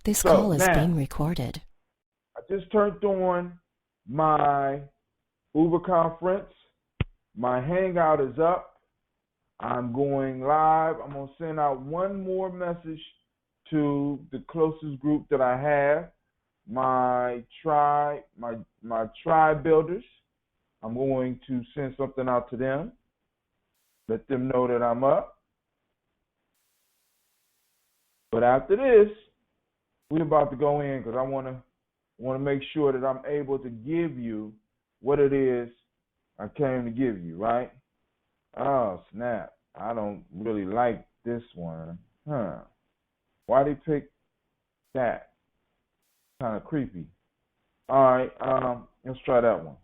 This So call is now, being recorded. I just turned on my Uber conference. My Hangout is up. I'm going live. I'm going to send out one more message to the closest group that I have, my tribe, my tribe builders. I'm going to send something out to them, let them know that I'm up. But after this, we're about to go in because I want to make sure that I'm able to give you what it is I came to give you, right? Oh, snap. I don't really like this one. Why they pick that? Kind of creepy. All right, let's try that one.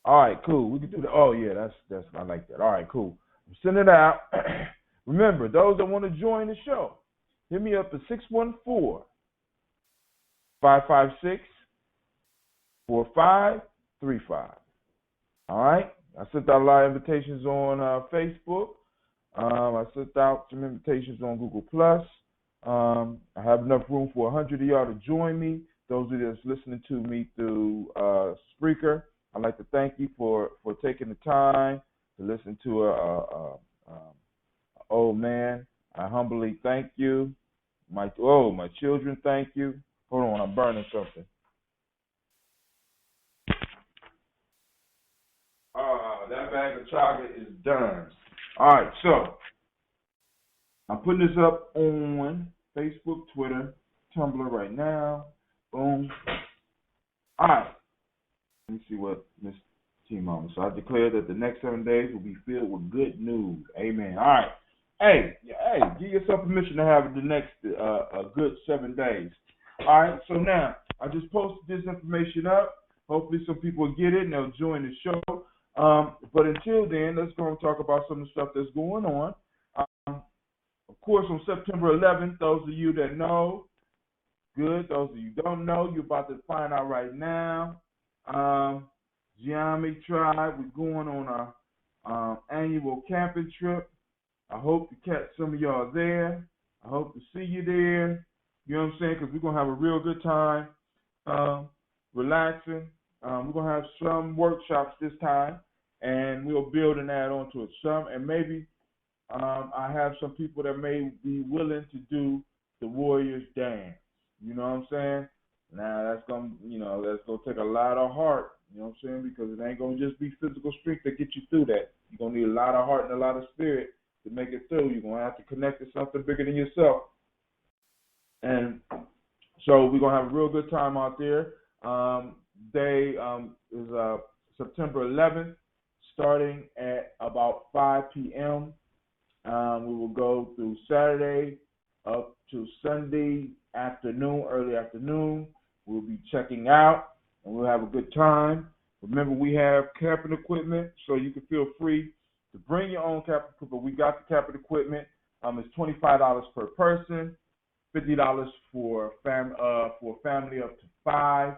All right, cool. We can do that. Oh, yeah, that's I like that. All right, cool. Send it out. Remember, those that want to join the show, hit me up at 614-556-4535. All right? I sent out a lot of invitations on Facebook. I sent out some invitations on Google+. I have enough room for 100 of y'all to join me. Those of you that's listening to me through Spreaker, I'd like to thank you for taking the time to listen to a old man. I humbly thank you. My children, thank you. Hold on, I'm burning something. That bag of chocolate is done. All right, so I'm putting this up on Facebook, Twitter, Tumblr right now. Boom. All right. Let me see what Miss T-Mama. So I declare that the next 7 days will be filled with good news. Amen. All right. Hey, give yourself permission to have the next a good 7 days. All right. So now I just posted this information up. Hopefully some people will get it and they'll join the show. But until then, let's go and talk about some of the stuff that's going on. Of course, on September 11th, those of you that know, good. Those of you who don't know, you're about to find out right now. Gye-Nyame tribe, we're going on our annual camping trip. I hope to catch some of y'all there. I hope to see you there. You know what I'm saying? Because we're going to have a real good time relaxing. We're going to have some workshops this time, and we'll build and add on to it some. And maybe I have some people that may be willing to do the Warriors dance. You know what I'm saying? Now that's gonna take a lot of heart. You know what I'm saying? Because it ain't gonna just be physical strength that gets you through that. You're gonna need a lot of heart and a lot of spirit to make it through. You're gonna have to connect to something bigger than yourself. And so we're gonna have a real good time out there. Day is September 11th, starting at about 5 p.m. We will go through Saturday up to Sunday afternoon, early afternoon. We'll be checking out, and we'll have a good time. Remember, we have camping equipment, so you can feel free to bring your own camping equipment. We got the camping equipment. It's $25 per person, $50 for a family up to 5.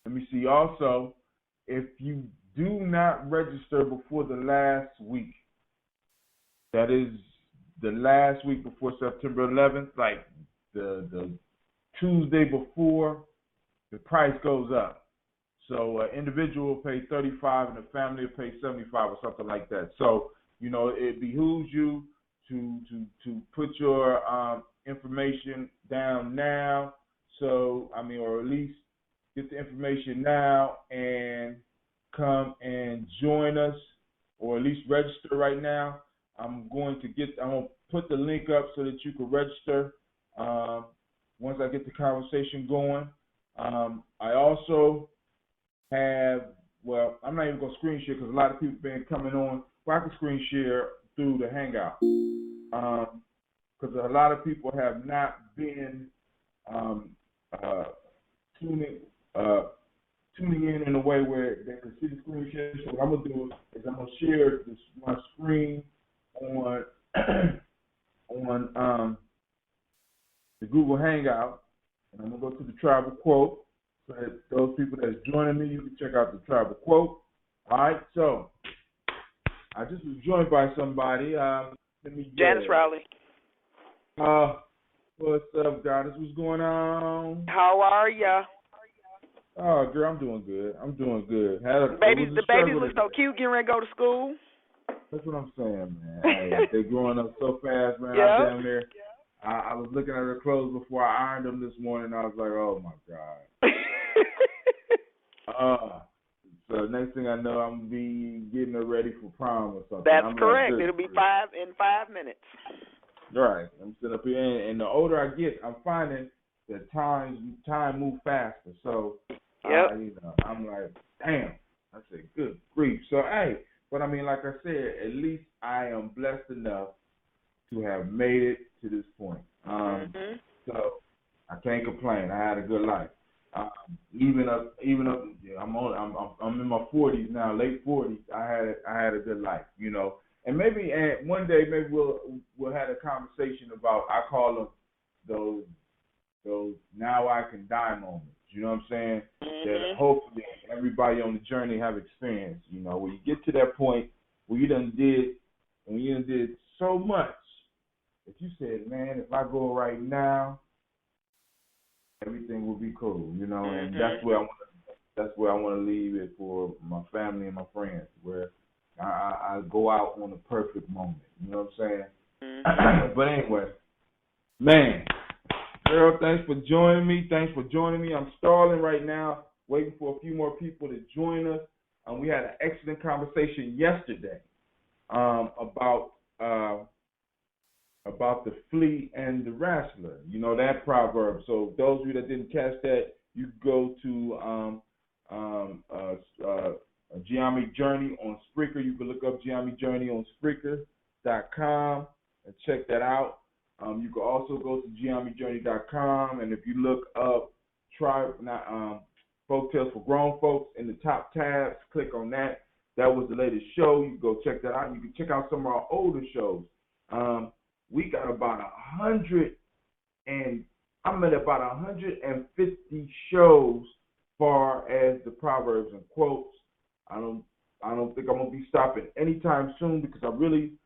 Let me see. Also, if you do not register before the last week, that is the last week before September 11th, like the Tuesday before, the price goes up. So an individual will pay $35 and a family will pay $75 or something like that. So, it behooves you to put your information down now. So, or at least get the information now and come and join us, or at least register right now. I'm going to put the link up so that you can register once I get the conversation going. I also have, I'm not even going to screen share because a lot of people have been coming on. Well, I can screen share through the Hangout because a lot of people have not been tuning in a way where they can see the screen share. So what I'm going to do is I'm going to share my screen on the Google Hangout, and I'm going to go to the tribal quote so that those people that's joining me, you can check out the tribal quote. All right, so I just was joined by somebody. Janice Rowley. What's up, Goddess? What's going on? How are ya? Oh, girl, I'm doing good. I'm doing good. It was The a babies struggle look so today. cute getting ready to go to school. That's what I'm saying, man. Hey, they growing up so fast, man. I Yep. damn near. I was looking at her clothes before I ironed them this morning. I was like, oh my god. Uh, so next thing I know, I'm gonna be getting her ready for prom or something. That's I'm like, correct. good. It'll be 5 minutes. Right. I'm sitting up here, and the older I get, I'm finding that time move faster. So, Yep. I'm like, damn. I said, good grief. So, hey, but I mean, like I said, at least I am blessed enough to have made it to this point. So I can't complain. I had a good life. Even up, yeah, I'm in my 40s now, late 40s. I had a good life, And maybe one day maybe we'll have a conversation about, I call them those now I can die moments. You know what I'm saying? That hopefully everybody on the journey have experienced. When you get to that point where you done did so much that you said, man, if I go right now, everything will be cool. And that's where I want to leave it for my family and my friends, where I go out on the perfect moment. You know what I'm saying? But anyway, man, girl, thanks for joining me. I'm stalling right now, waiting for a few more people to join us. We had an excellent conversation yesterday about the flea and the wrestler. That proverb. So those of you that didn't catch that, you go to Gye-Nyame Journey on Spreaker. You can look up Gye-Nyame Journey on Spreaker.com and check that out. You can also go to GyeNyameJourney.com, and if you look up Folk Tales for Grown Folks in the top tabs, click on that. That was the latest show. You can go check that out. You can check out some of our older shows. We got about 100, and I'm at about 150 shows far as the proverbs and quotes. I don't think I'm gonna be stopping anytime soon, because I really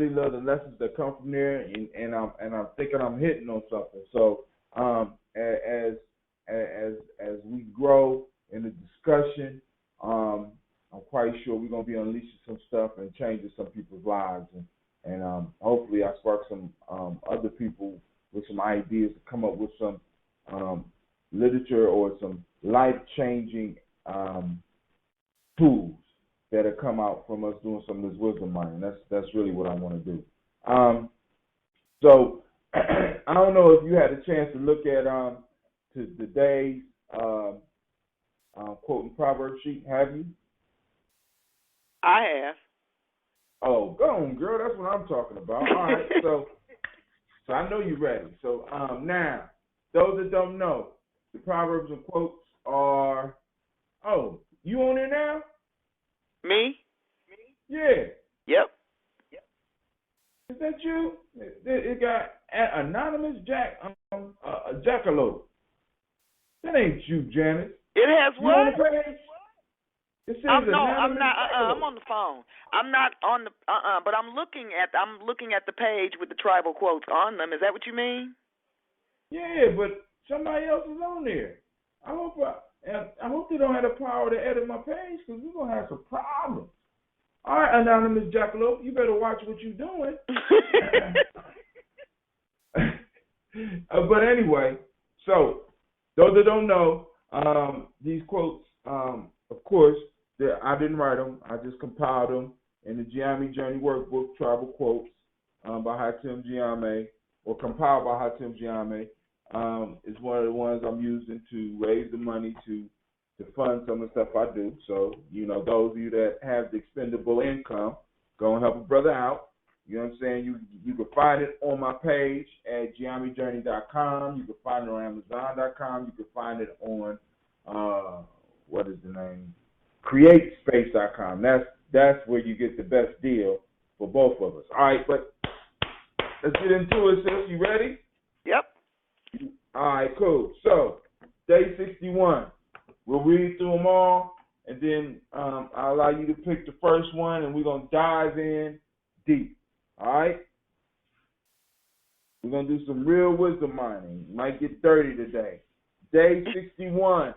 love the lessons that come from there, and I'm thinking I'm hitting on something. So as we grow in the discussion, I'm quite sure we're gonna be unleashing some stuff and changing some people's lives, and hopefully I spark some other people with some ideas to come up with some literature or some life-changing tools that'll come out from us doing some of this wisdom mining. That's really what I want to do. So I don't know if you had a chance to look at to today's quote and proverb sheet. Have you? I have. Oh, go on, girl. That's what I'm talking about. All right. So I know you're ready. So now, those that don't know, the proverbs and quotes are. Oh, you on there now? Me? Yeah. Yep. Is that you? It got anonymous Jackalope. That ain't you, Janice. It has You what? on the page? It says No, anonymous I'm not. Jackalope. I'm on the phone. I'm not on the. But I'm looking at the page with the tribal quotes on them. Is that what you mean? Yeah, but somebody else is on there. I hope they don't have the power to edit my page, because we're gonna have some problems. All right, anonymous Jackalope, you better watch what you're doing. But anyway, so those that don't know, these quotes, of course, I didn't write them. I just compiled them in the Gye-Nyame Journey Workbook, Tribal Quotes, by Hatem Gye-Nyame, or compiled by Hatem Gye-Nyame. It's one of the ones I'm using to raise the money to fund some of the stuff I do. So, those of you that have the expendable income, go and help a brother out. You know what I'm saying? You can find it on my page at GyeNyameJourney.com. You can find it on Amazon.com. You can find it on, what is the name? CreateSpace.com. That's where you get the best deal for both of us. All right, but let's get into it, sis. You ready? Yep. All right, cool. So, day 61. We'll read through them all, and then I'll allow you to pick the first one, and we're going to dive in deep. All right? We're going to do some real wisdom mining. Might get dirty today. Day 61.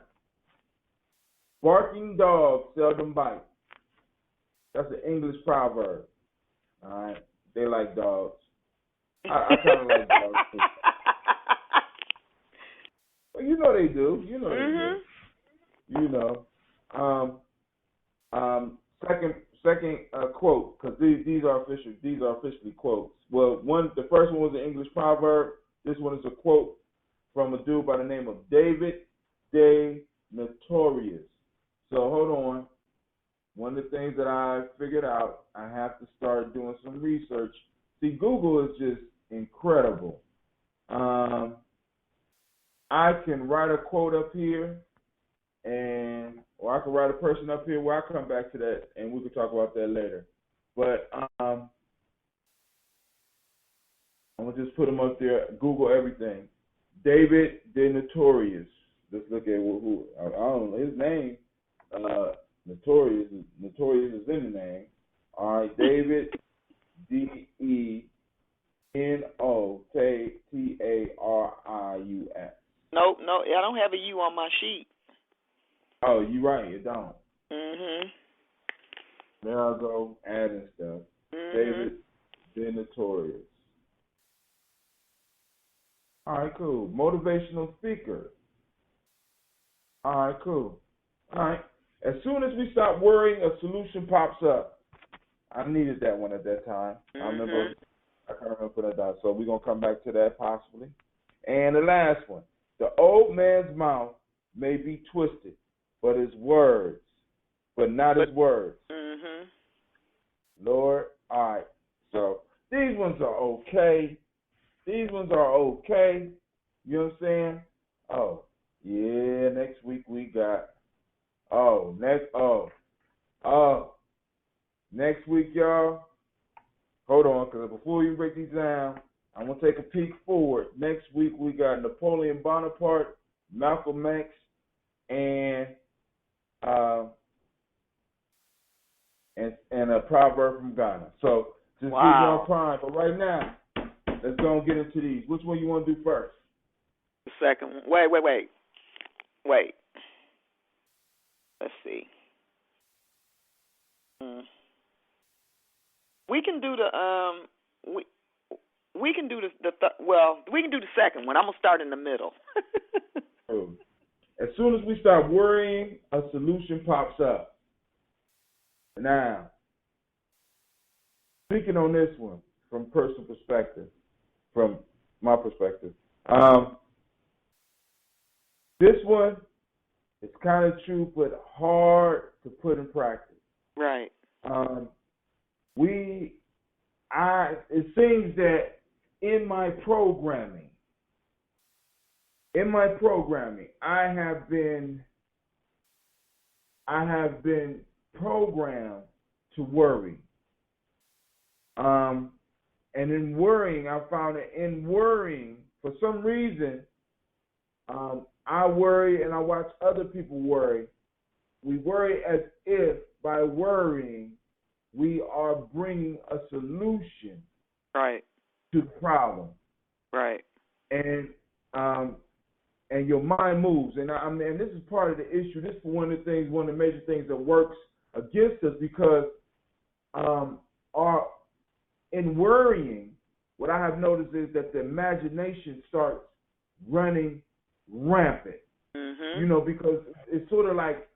Barking dogs seldom bite. That's an English proverb. All right. They like dogs. I kind of like dogs too. Well, you know they do. You know they do. You know. Second quote, because these are officially quotes. Well, the first one was an English proverb. This one is a quote from a dude by the name of David Gye-Nyame. So hold on. One of the things that I figured out, I have to start doing some research. See, Google is just incredible. I can write a quote up here, or I can write a person up here where I come back to that, and we can talk about that later. But I'm going to just put them up there, Google everything. David Gye-Nyame. Let's look at who I don't know, his name. Notorious is in the name. All right, David Deinotaris. No, I don't have a U on my sheet. Oh, you right, you don't. Mhm. There I go, adding stuff. David Gye-Nyame. All right, cool. Motivational speaker. All right, cool. All right. As soon as we stop worrying, a solution pops up. I needed that one at that time. I can't remember putting that down. So we're going to come back to that possibly. And the last one. The old man's mouth may be twisted, but his words, but not his words. Lord, all right. So these ones are okay. You know what I'm saying? Oh, yeah, next week we got, next week, y'all, hold on, because before we break these down, I'm going to take a peek forward. Next week we got Napoleon Bonaparte, Malcolm X, and a proverb from Ghana. So just give y'all prime. But right now, let's go and get into these. Which one you want to do first? The second one. Wait. Let's see. We can do the we can do we can do the second one. I'm gonna start in the middle. As soon as we start worrying, a solution pops up. Now, speaking on this one from personal perspective, from my perspective, this one is kind of true, but hard to put in practice. Right. It seems that in my programming, I have been programmed to worry. And in worrying, I found that in worrying, for some reason, I worry and I watch other people worry. We worry as if by worrying, we are bringing a solution to the problem. Right. And your mind moves. And this is part of the issue. This is one of the major things that works against us, because in worrying, what I have noticed is that the imagination starts running rampant. You know, because it's sort of like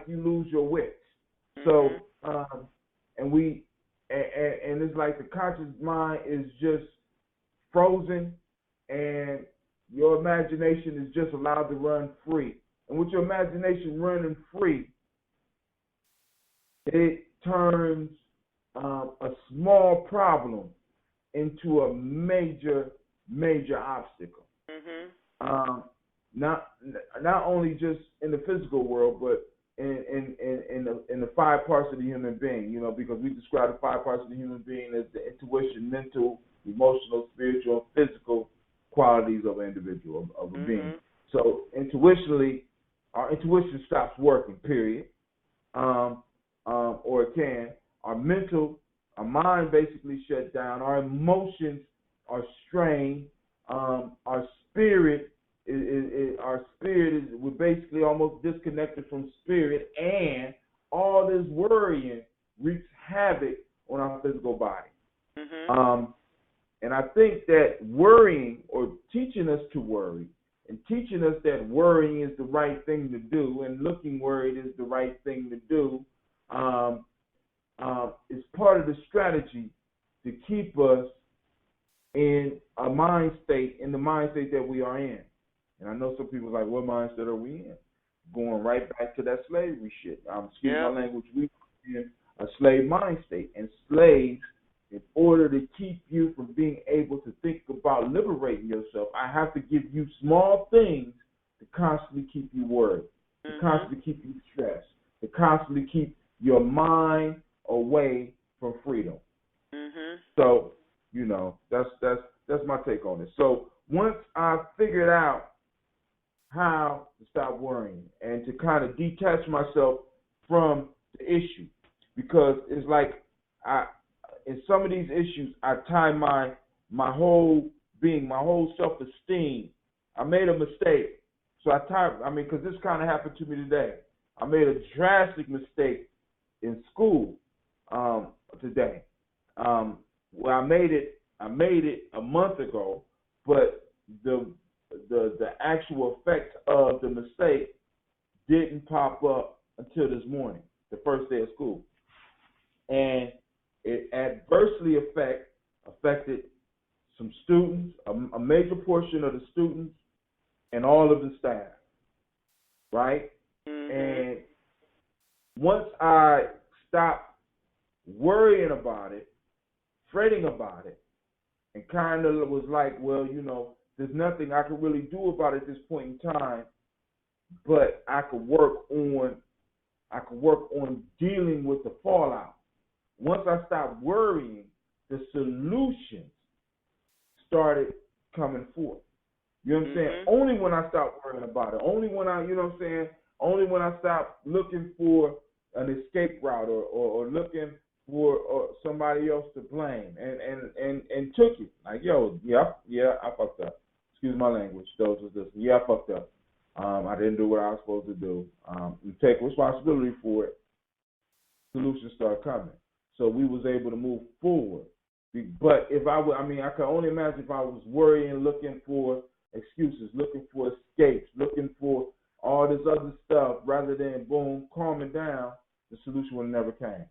you lose your wits. So and it's like the conscious mind is just frozen, and your imagination is just allowed to run free. And with your imagination running free, it turns a small problem into a major obstacle. Not only just in the physical world, but in the five parts of the human being, you know, because we describe the five parts of the human being as the intuition, mental, emotional, spiritual, and physical qualities of an individual, of a being. So intuitionally, our intuition stops working, period. Or it can. Our mind basically shuts down. Our emotions are strained. Our spirit we're basically almost disconnected from spirit, and all this worrying wreaks havoc on our physical body. Mm-hmm. And I think that worrying, or teaching us to worry, and teaching us that worrying is the right thing to do, and looking worried is the right thing to do, is part of the strategy to keep us in the mind state that we are in. And I know some people are like, what mind state are we in? Going right back to that slavery shit. Excuse my language. We are in a slave mind state. And slaves, in order to keep you from being able to think about liberating yourself, I have to give you small things to constantly keep you worried, to constantly keep you stressed, to constantly keep your mind away from freedom. Mm-hmm. So, that's my take on it. So once I figured out how to stop worrying and to kind of detach myself from the issue, because it's like in some of these issues, I tie my whole being, my whole self-esteem. I made a mistake, so because this kind of happened to me today. I made a drastic mistake in school today. Well, I made it a month ago, but the actual effect of the mistake didn't pop up until this morning, the first day of school, and it adversely affected some students, a major portion of the students, and all of the staff, right? Mm-hmm. And once I stopped worrying about it, fretting about it, and kind of was like, well, there's nothing I can really do about it at this point in time, but I could work on dealing with the fallout. Once I stopped worrying, the solutions started coming forth. You know what I'm saying? Only when I stopped worrying about it. Only when only when I stopped looking for an escape route or looking for somebody else to blame and took it. Like, I fucked up. Excuse my language. Those was this. Yeah, I fucked up. I didn't do what I was supposed to do. And take responsibility for it. Solutions start coming. So we was able to move forward. But if I could only imagine if I was worrying, looking for excuses, looking for escapes, looking for all this other stuff, rather than boom, calming down, the solution would never came.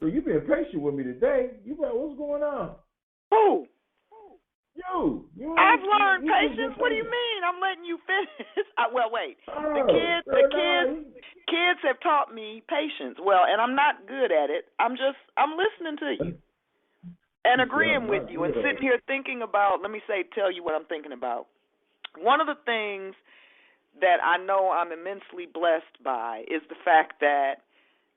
So you being patient with me today. What's going on? Who? You. I've learned patience. What do you mean? I'm letting you finish. Well, wait. The kids have taught me patience. Well, and I'm not good at it. I'm listening to you and agreeing with you and sitting here thinking about. Tell you what I'm thinking about. One of the things that I know I'm immensely blessed by is the fact that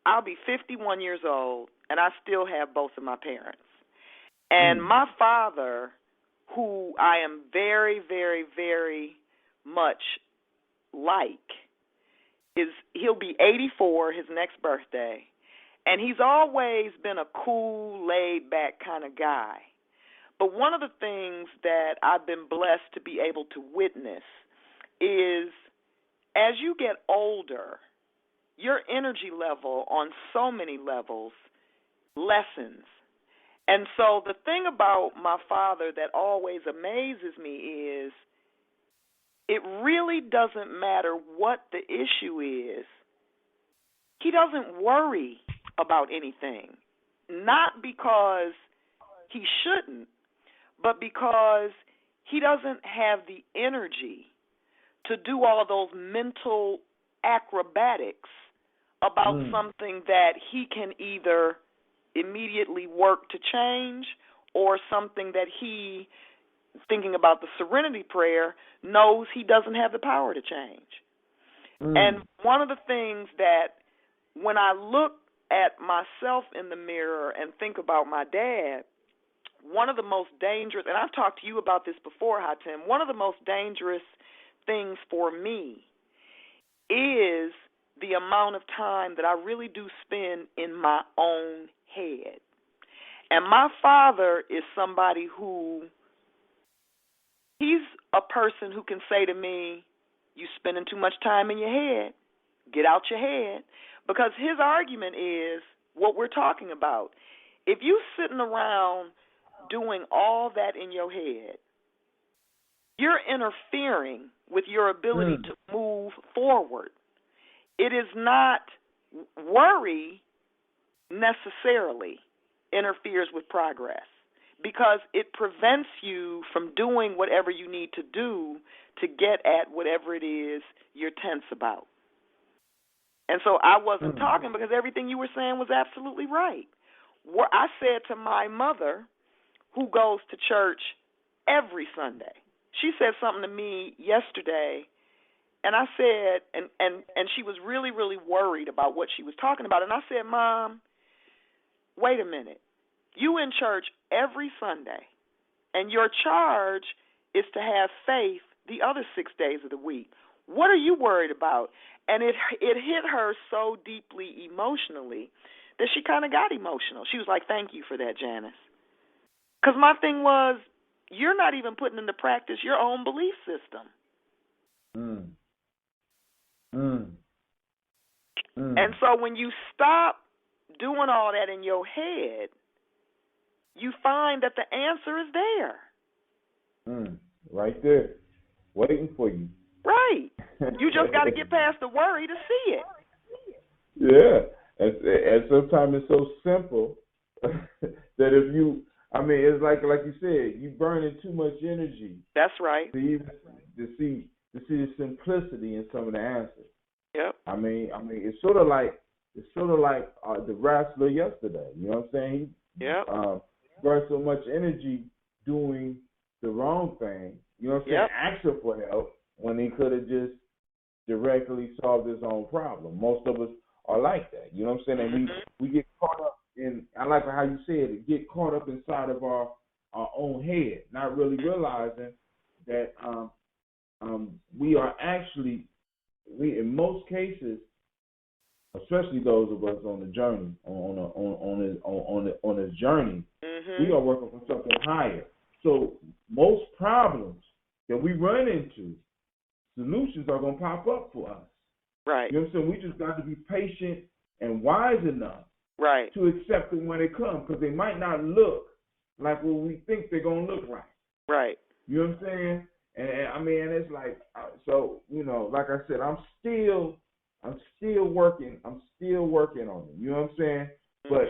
I'll be 51 years old and I still have both of my parents. And my father, who I am very, very, very much like, he'll be 84 his next birthday, and he's always been a cool, laid-back kind of guy. But one of the things that I've been blessed to be able to witness is as you get older, your energy level on so many levels lessens. And so the thing about my father that always amazes me is it really doesn't matter what the issue is. He doesn't worry about anything, not because he shouldn't, but because he doesn't have the energy to do all of those mental acrobatics about something that he can either immediately work to change or something that he, thinking about the serenity prayer, knows he doesn't have the power to change. And one of the things that when I look at myself in the mirror and think about my dad, one of the most dangerous, and I've talked to you about this before, Hatem, one of the most dangerous things for me is the amount of time that I really do spend in my own head. And my father is somebody who, he's a person who can say to me, you spending too much time in your head. Get out your head. Because his argument is what we're talking about. If you sitting around doing all that in your head, you're interfering with your ability to move forward. It is not worry necessarily interferes with progress, because it prevents you from doing whatever you need to do to get at whatever it is you're tense about. And so I wasn't talking because everything you were saying was absolutely right. What I said to my mother, who goes to church every Sunday, she said something to me yesterday, and I said, and she was really, really worried about what she was talking about. And I said, Mom, wait a minute. You in church every Sunday, and your charge is to have faith the other 6 days of the week. What are you worried about? And it hit her so deeply emotionally that she kind of got emotional. She was like, thank you for that, Janice. Because my thing was, you're not even putting into practice your own belief system. And so when you stop doing all that in your head, you find that the answer is there. Right there, waiting for you. Right. You just got to get past the worry to see it. Yeah. And sometimes it's so simple that if you, it's like you said, you burning too much energy. That's right. To see the simplicity in some of the answers. Yep. It's sort of like the wrestler yesterday. You know what I'm saying? Yep. Burned so much energy doing the wrong thing. You know what I'm saying? Asking for help when he could have just directly solved his own problem. Most of us are like that. You know what I'm saying? And we get caught up in, I like how you said it, get caught up inside of our own head, not really realizing that we are actually, in most cases, especially those of us on the journey, on this journey, we are working for something higher. So most problems that we run into, solutions are going to pop up for us. Right. You know what I'm saying? We just got to be patient and wise enough to accept them when they come, because they might not look like what we think they're going to look like. Right. You know what I'm saying? And it's like, so, like I said, I'm still working on it. You know what I'm saying? But,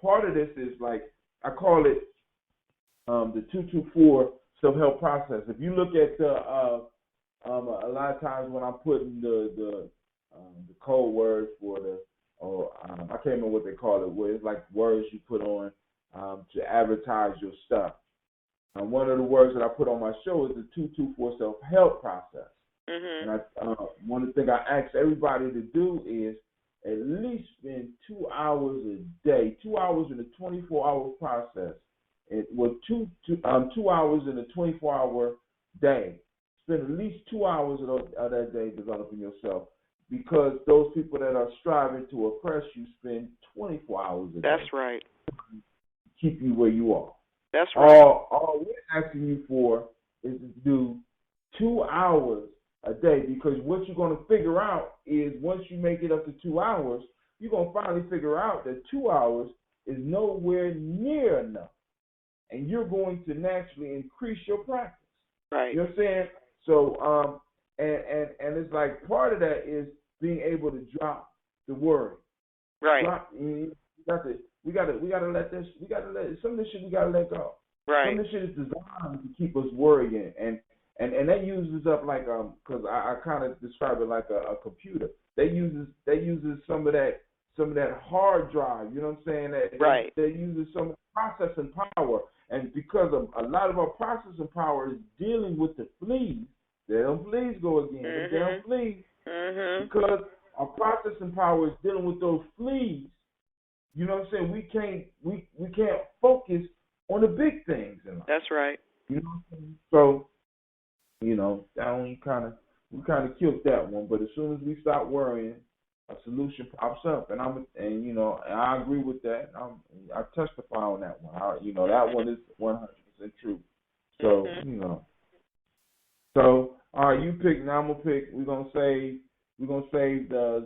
part of this is like, I call it the 224 self-help process. If you look at a lot of times when I'm putting the code words for I can't remember what they call it, where it's like words you put on to advertise your stuff. One of the words that I put on my show is the 224 self-help process. And one of the things I ask everybody to do is at least spend 2 hours a day, 2 hours in a 24-hour process. Two hours in a 24-hour day. Spend at least 2 hours of that day developing yourself, because those people that are striving to oppress you spend 24 hours a day. That's right. Keep you where you are. That's right. All we're asking you for is to do 2 hours a day, because what you're going to figure out is once you make it up to 2 hours, you're going to finally figure out that 2 hours is nowhere near enough. And you're going to naturally increase your practice. Right. You know what I'm saying? So, and it's like part of that is being able to drop the worry. Right. We gotta let some of this shit we gotta let go. Right. Some of this shit is designed to keep us worrying, and that uses up like because I kind of describe it like a computer. That uses some of that hard drive. You know what I'm saying? That uses some processing power. And because of a lot of our processing power is dealing with the fleas, them fleas go again. Them fleas. Because our processing power is dealing with those fleas. You know what I'm saying? We can't focus on the big things in life. That's right. You know what I'm saying? So, that one we kind of killed that one. But as soon as we stop worrying a solution pops up, and I agree with that. I testify on that one. That one is 100% true. So so all right, you pick. Now I'm gonna pick. We're gonna save the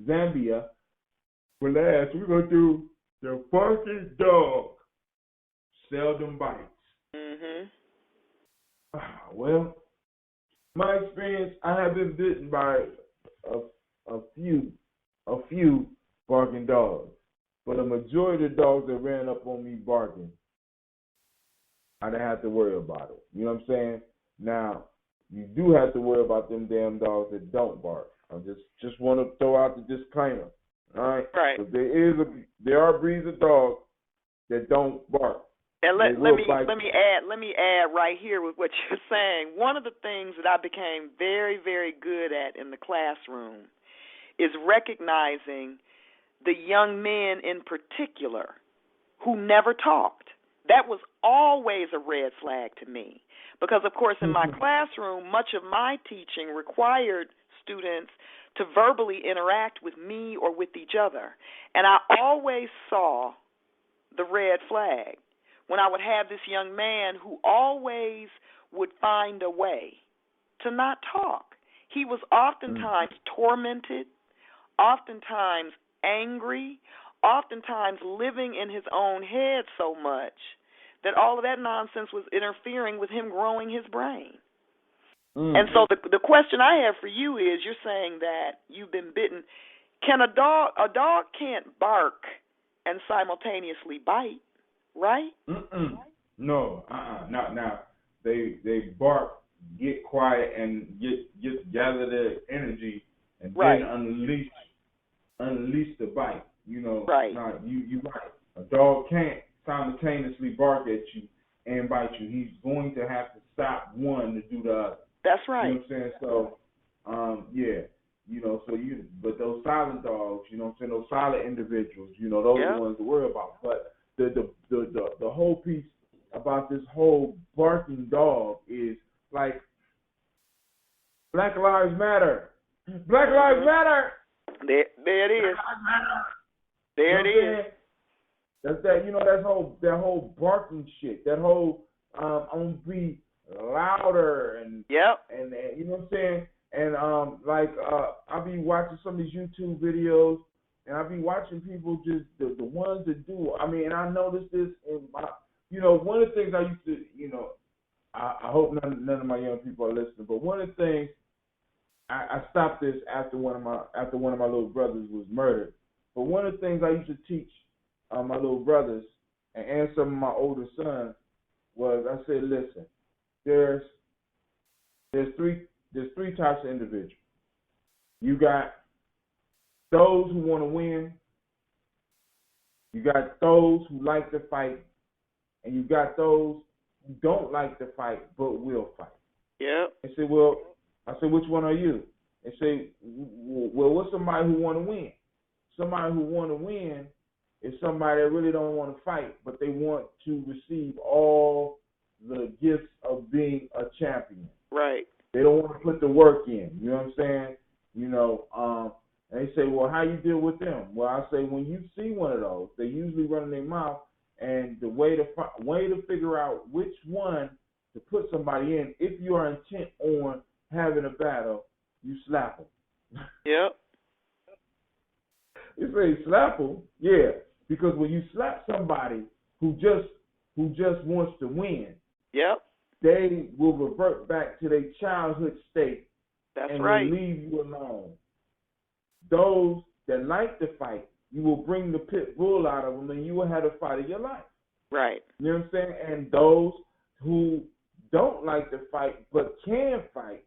Zambia for last. We're gonna do the barking dog seldom bites. Well, my experience, I have been bitten by a few barking dogs, but the majority of the dogs that ran up on me barking, I didn't have to worry about it. You know what I'm saying? Now, you do have to worry about them damn dogs that don't bark. I just want to throw out the disclaimer. All right? Right. But there are breeds of dogs that don't bark. And let me add right here with what you're saying. One of the things that I became very, very good at in the classroom is recognizing the young men in particular who never talked. That was always a red flag to me because, of course, in my classroom, much of my teaching required students to verbally interact with me or with each other. And I always saw the red flag when I would have this young man who always would find a way to not talk. He was oftentimes tormented, oftentimes angry, oftentimes living in his own head so much that all of that nonsense was interfering with him growing his brain. And so the question I have for you is, you're saying that you've been bitten. Can a dog can't bark and simultaneously bite, right? No, not now. They bark, get quiet, and gather their energy, and then unleash the bite. Right. Now, you right. A dog can't simultaneously bark at you and bite you. He's going to have to stop one to do the other. That's right. You know what I'm saying? So, but those silent dogs, those silent individuals, those are the ones to worry about. But the whole piece about this whole barking dog is like Black Lives Matter. Black Lives Matter. There it is. There it is. That's that whole barking shit. That whole I'm gonna be louder and you know what I'm saying. And I'll be watching some of these YouTube videos, and I'll be watching people just the ones that do. I mean, and I noticed this in my, one of the things I used to, I hope none of my young people are listening, but one of the things I stopped this after one of my little brothers was murdered. But one of the things I used to teach my little brothers and some of my older sons was, I said, listen, there's three types of individuals. You got those who want to win, you got those who like to fight, and you got those who don't like to fight but will fight. Yeah. I said, which one are you? And say, well, what's somebody who want to win? Somebody who want to win is somebody that really don't want to fight, but they want to receive all the gifts of being a champion. Right. They don't want to put the work in. You know what I'm saying? And they say, well, how you deal with them? Well, I say, when you see one of those, they usually run in their mouth, and the way to figure out which one to put somebody in, if you are intent on having a battle, you slap them. Yep. You say slap them, yeah, because when you slap somebody who just wants to win, yep, they will revert back to their childhood state. That's and right. will leave you alone. Those that like to fight, you will bring the pit bull out of them, and you will have the fight of your life. Right. You know what I'm saying? And those who don't like to fight but can fight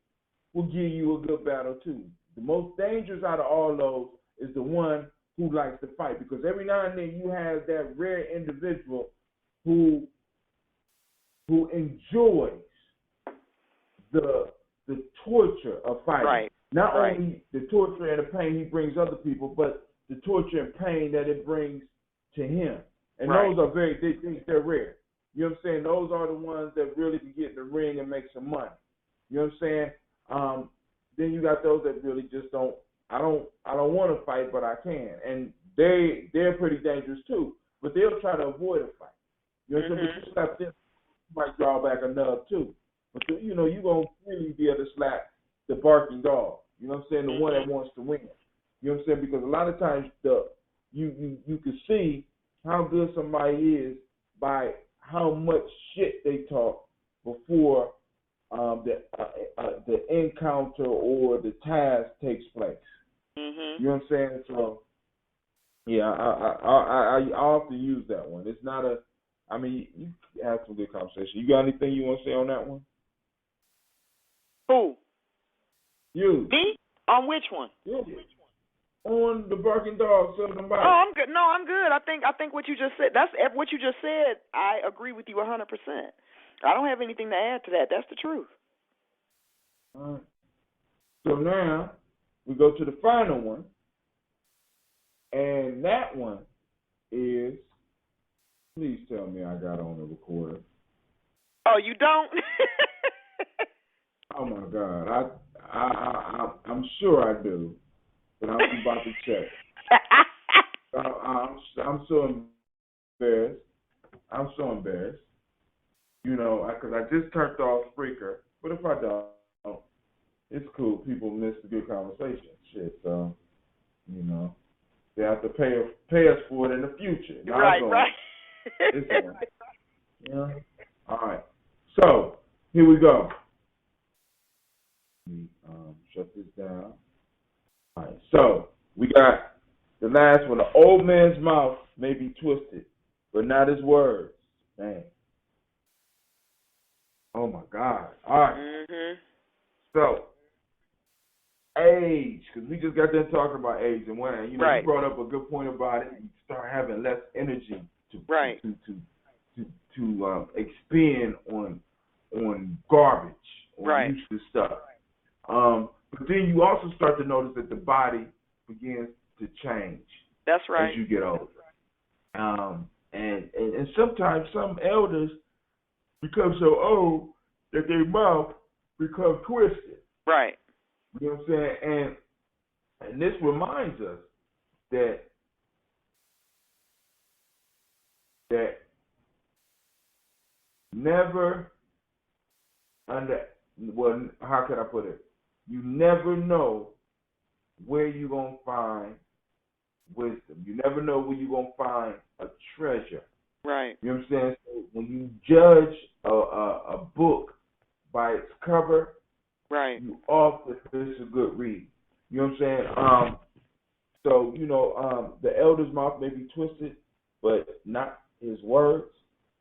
will give you a good battle too. The most dangerous out of all those is the one who likes to fight, because every now and then you have that rare individual who enjoys the torture of fighting. Right. Not only the torture and the pain he brings other people, but the torture and pain that it brings to him. And those are they're rare. You know what I'm saying? Those are the ones that really can get in the ring and make some money. You know what I'm saying? Then you got those that really just don't I don't want to fight, but I can. And they're pretty dangerous too. But they'll try to avoid a fight. You know what I'm saying? But you slap them, you might draw back a nub too. But you're gonna really be able to slap the barking dog. You know what I'm saying? The one that wants to win. You know what I'm saying? Because a lot of times you can see how good somebody is by how much shit they talk before the encounter or the task takes place. Mhm. You know what I'm saying? So yeah, I often use that one. It's not a. I mean, you have some good conversation. You got anything you want to say on that one? Who? You. Me? On which one? Yeah. On the barking dog, selling them Oh, bike. I'm good. No, I'm good. I think what you just said. That's what you just said. I agree with you 100%. I don't have anything to add to that. That's the truth. All right. So now we go to the final one, and that one is. Please tell me I got on the recorder. Oh, you don't? Oh my God, I'm sure I do, but I'm about to check. I'm so embarrassed. I'm so embarrassed. You know, because I just turned off Spreaker. But if I don't, it's cool. People miss a good conversation. Shit, so they have to pay us for it in the future. Now right. It's on. Yeah. All right. So here we go. Let me shut this down. All right. So we got the last one. The old man's mouth may be twisted, but not his words. Dang. Oh my God. All right. Mhm. So age, because we just got done talking about age, and when you brought up a good point about it. You start having less energy to expend on garbage or useless stuff. But then you also start to notice that the body begins to change. That's right. As you get older. And sometimes some elders become so old that their mouth becomes twisted. Right. You know what I'm saying? And this reminds us that never how can I put it? You never know where you're gonna find wisdom. You never know where you're gonna find a treasure. Right. You know what I'm saying? So when you judge a book by its cover, right, you often it's a good read. You know what I'm saying? So the elder's mouth may be twisted, but not his words.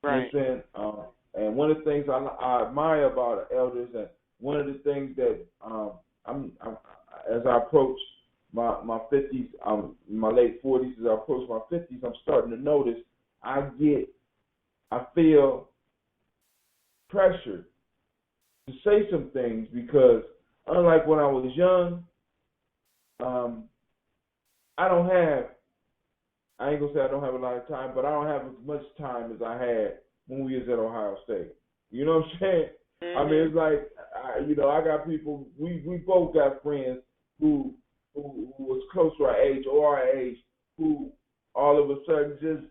Right. You know what I'm saying? And one of the things I admire about elders, and one of the things that I'm as I approach my 50s, my late 40s, as I approach my 50s, I'm starting to notice I feel pressured to say some things because unlike when I was young, I ain't gonna say I don't have a lot of time, but I don't have as much time as I had when we was at Ohio State. You know what I'm saying? Mm-hmm. I mean, it's like, I got people, we both got friends who was close to our age or our age who all of a sudden just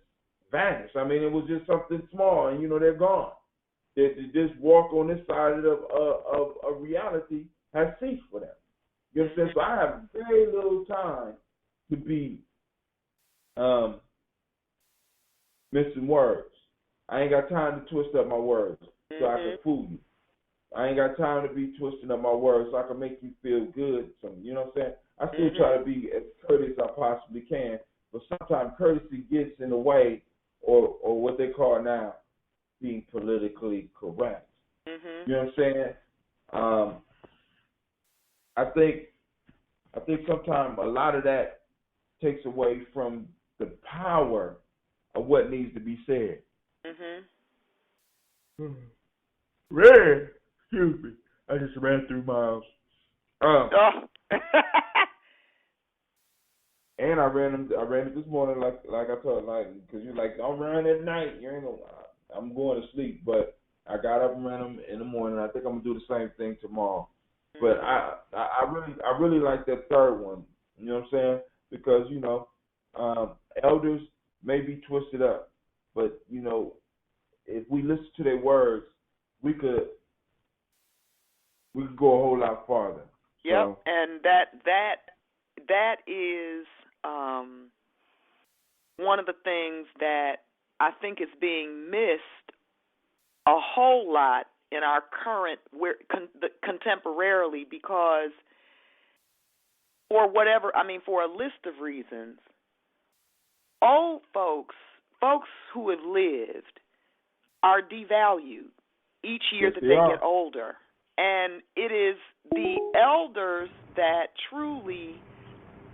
vanished. I mean, it was just something small and, they're gone. They just walk on this side of reality has ceased for them. You know what I'm saying? So I have very little time to be missing words. I ain't got time to twist up my words so I can fool you. I ain't got time to be twisting up my words so I can make you feel good. So, you know what I'm saying? I still try to be as courteous as I possibly can, but sometimes courtesy gets in the way, or what they call now being politically correct. Mm-hmm. You know what I'm saying? I think sometimes a lot of that takes away from the power of what needs to be said. Mm-hmm. Red, excuse me. I just ran through miles. And I ran it this morning like I told, because you're like, don't run at night. You ain't gonna. I'm going to sleep, but I got up and ran them in the morning. I think I'm gonna do the same thing tomorrow. But I really like that third one You know what I'm saying? Because, elders may be twisted up, but, if we listen to their words, we could go a whole lot farther. Yep, So, and that is one of the things that I think is being missed a whole lot in our current contemporarily, because for a list of reasons, old folks who have lived, are devalued each year that they get older. And it is the elders that truly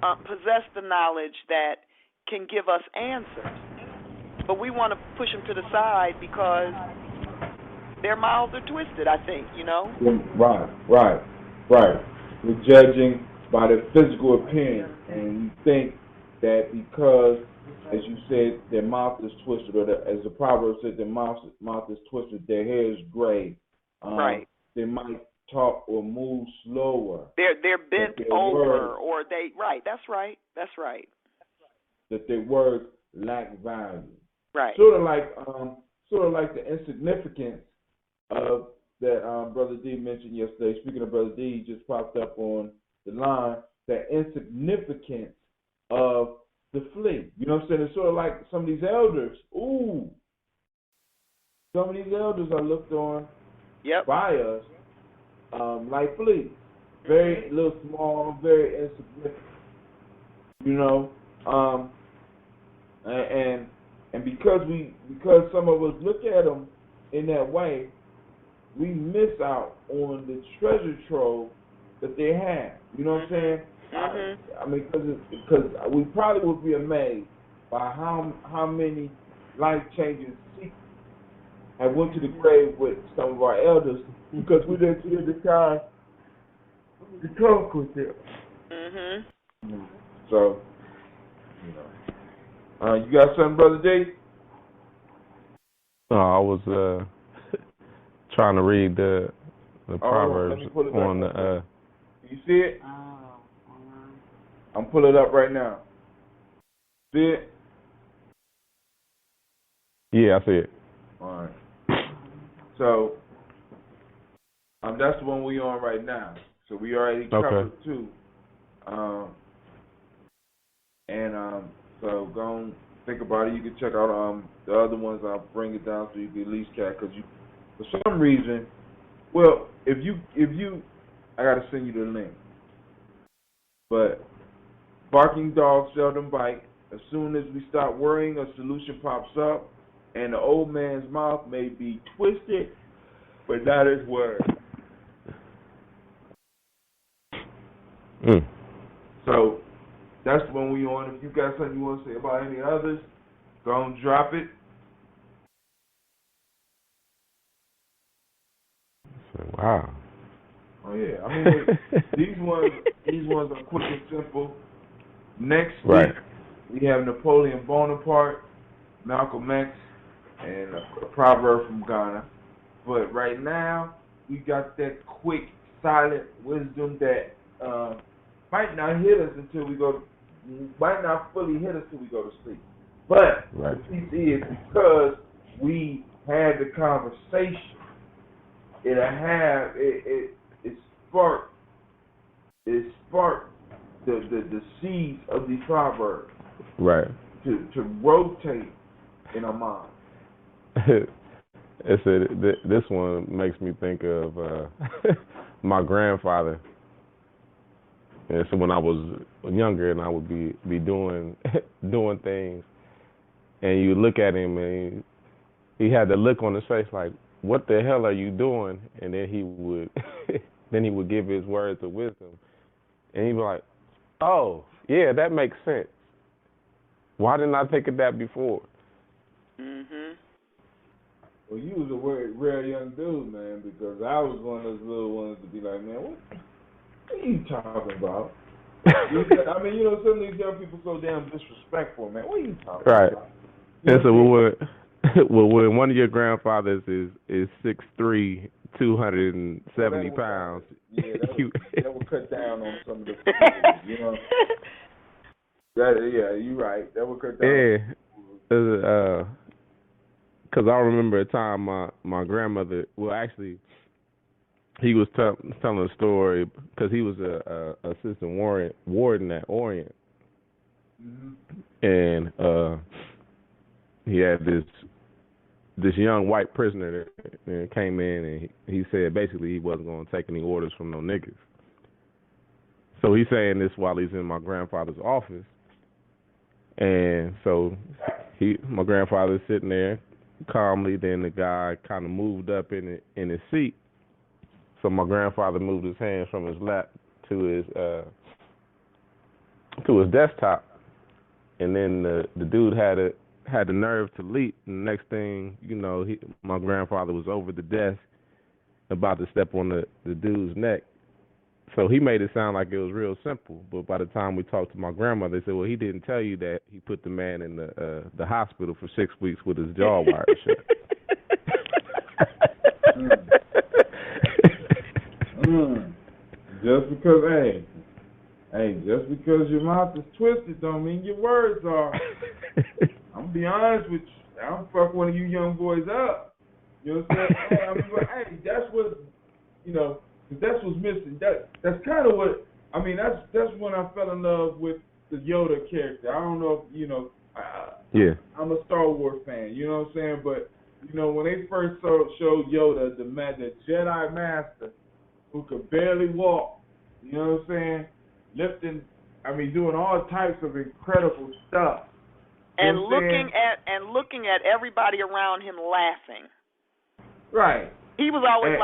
possess the knowledge that can give us answers. But we want to push them to the side because their mouths are twisted, I think, Right. We're judging by their physical appearance, and we think that because, as you said, their mouth is twisted, or as the proverb said, their mouth is twisted, their hair is gray. Right. They might talk or move slower. They're bent over, or they. Right. That's right. That their words lack value. Right. Sort of like the insignificance of that Brother D mentioned yesterday. Speaking of Brother D, just popped up on the line. That insignificance of the flea. You know what I'm saying? It's sort of like some of these elders. Ooh, some of these elders are looked on by us like fleas. Very little small, very insignificant. And because some of us look at them in that way, we miss out on the treasure trove that they have. You know what I'm saying? I mean, because we probably would be amazed by how many life-changing secrets have went to the grave with some of our elders because we didn't see the time to talk with them. So, you got something, Brother D? No, I was trying to read the Proverbs on the. You see it? I'm pulling it up right now. See it? Yeah, I see it. All right. So, that's the one we on right now. So we already covered two. So go and think about it. You can check out the other ones. I'll bring it down so you can at least catch. Because for some reason, well, if you, I gotta send you the link. But barking dogs seldom bite. As soon as we start worrying, a solution pops up, and the old man's mouth may be twisted, but not his word. So that's the one we on. If you got something you want to say about any others, go and drop it. Wow. Oh yeah. I mean, these ones are quick and simple. Next week we have Napoleon Bonaparte, Malcolm X, and a proverb from Ghana. But right now we got that quick, silent wisdom that might not hit us until we might not fully hit us till we go to sleep. But the piece is because we had the conversation, it sparked the seeds of these proverbs. Right. To rotate in our mind. This one makes me think of my grandfather. And so when I was younger and I would be doing things, and you look at him and he had the look on his face like, "What the hell are you doing?" And then he would give his words of wisdom, and he'd be like, "Oh, yeah, that makes sense. Why didn't I think of that before?" Well, you was a real young dude, man, because I was one of those little ones to be like, man, what are you talking about? I mean, some of these young people so damn disrespectful, man. What are you talking about? And so when one of your grandfathers is 6'3", 270 pounds. Yeah, that would cut down on some of the food, you know. Yeah, you're right. That would cut down. Yeah, because I remember a time my grandmother. Well, actually, he was telling a story because he was a assistant warden at Orient, and he had this young white prisoner that came in, and he said basically he wasn't going to take any orders from no niggas. So he's saying this while he's in my grandfather's office, and so my grandfather's sitting there calmly. Then the guy kind of moved up in his seat. So my grandfather moved his hands from his lap to his desktop, and then the dude had the nerve to leap. And the next thing you know, my grandfather was over the desk, about to step on the dude's neck. So he made it sound like it was real simple. But by the time we talked to my grandmother, they said, well, he didn't tell you that he put the man in the hospital for 6 weeks with his jaw wired shut. Just because, just because your mouth is twisted don't mean your words are. I'm gonna be honest with you. I don't fuck one of you young boys up. You know what I'm saying? But that's what, you know, that's what's missing. That's kind of what, I mean, that's when I fell in love with the Yoda character. I don't know if, you know, I'm a Star Wars fan, you know what I'm saying? But, you know, when they first showed Yoda, the Jedi Master, who could barely walk, you know what I'm saying? Doing all types of incredible stuff. And looking at everybody around him laughing. Right. He was always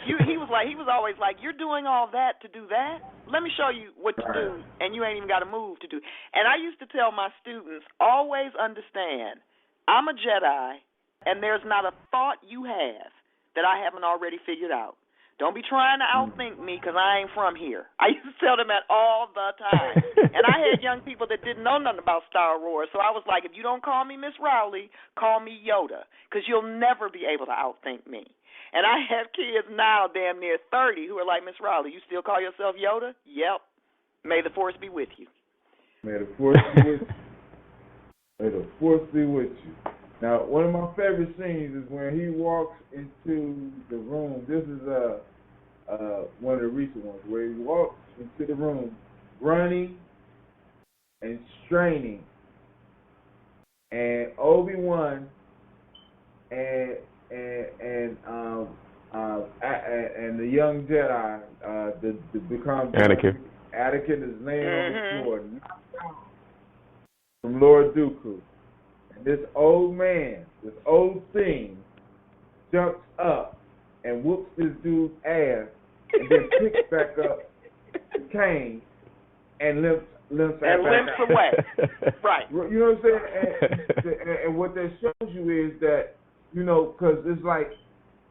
he was always like, you're doing all that to do that? Let me show you what to do, and you ain't even got to move to do. And I used to tell my students, always understand, I'm a Jedi, and there's not a thought you have that I haven't already figured out. Don't be trying to outthink me because I ain't from here. I used to tell them that all the time. And I had young people that didn't know nothing about Star Wars, so I was like, if you don't call me Miss Rowley, call me Yoda, because you'll never be able to outthink me. And I have kids now damn near 30 who are like, Miss Rowley, you still call yourself Yoda? Yep. May the Force be with you. May the Force be with you. May the Force be with you. Now, one of my favorite scenes is when he walks into the room. This is one of the recent ones where he walks into the room running and straining, and Obi-Wan and the young Jedi the become Anakin is laying on the floor, knocked out from Lord Dooku. And this old thing, jumps up and whoops this dude's ass, and then picks back up the cane and limps away. Right. You know what I'm saying? And what that shows you is that, you know, because it's like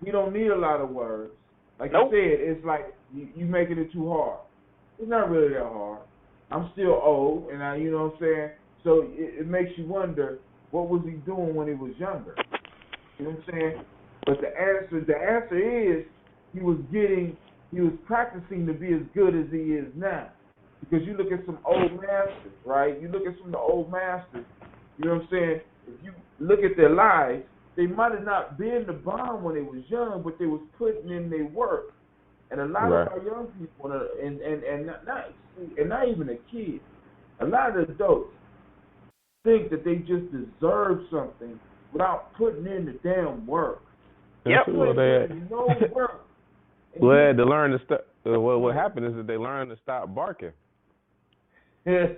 we don't need a lot of words. Like you said, it's like you making it too hard. It's not really that hard. I'm still old, and you know what I'm saying? So it makes you wonder, what was he doing when he was younger? You know what I'm saying? But the answer is he was practicing to be as good as he is now. Because you look at some old masters, right? You look at some of the old masters, you know what I'm saying? If you look at their lives, they might have not been the bomb when they was young, but they was putting in their work. And a lot of our young people, and not even a kid, a lot of adults think that they just deserve something without putting in the damn work. Yep. No work. Well, they had to learn to stop. Well, what happened is that they learned to stop barking. You